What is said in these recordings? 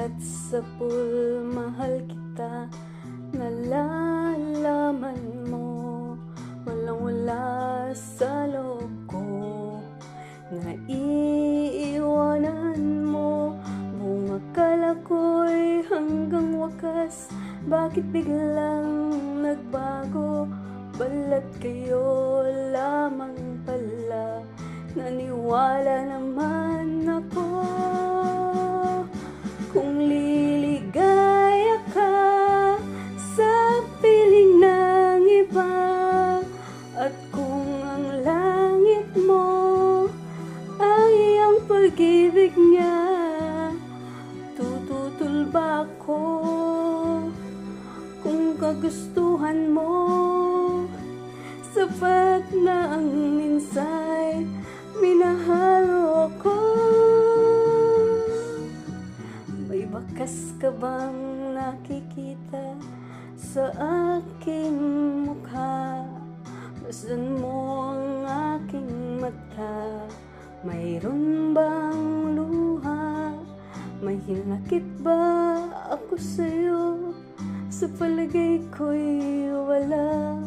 Simulat sa pool, mahal kita, nalalaman mo, walang-wala sa loob ko, naiiwanan mo. Buong akala ko'y hanggang wakas, bakit biglang nagbago? Balat kayo lamang pala, naniwala naman ako. Kung liligaya ka sa piling ng iba, at kung ang langit mo ay ang pag-ibig niya, tututol ba ako? Kung kagustuhan mo, sapat na ang minsay, minahal mo ako. May bakas ka bang nakikita sa aking mukha? Masdan mo ang aking mata, mayroon bang luha? May hinakit ba ako sa'yo? Sa palagay ko'y wala.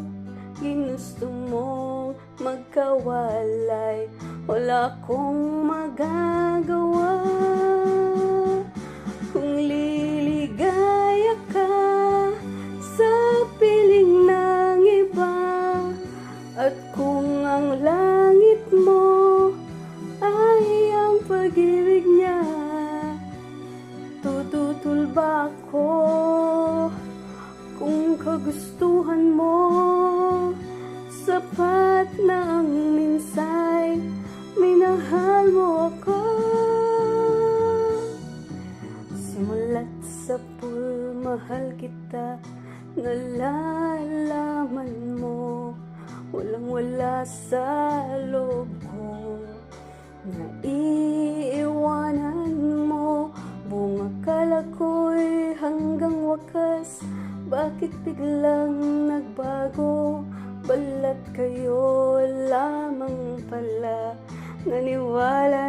Ginusto mong magkawalay, wala akong magagawa. Kung liligaya ka sa piling ng iba, at kung ang langit mo ay ang pag-ibig niya, tututol ba ako? Kung kagustuhan mo, sapat na ang minsay, minahal mo ako. Simulat sa pool, mahal kita, nalalaman mo, walang-wala sa loob ko, naiiwanan mo. Buong akala ko'y hanggang wakas, bakit biglang nagbago? Balat kayo lamang pala, naniwala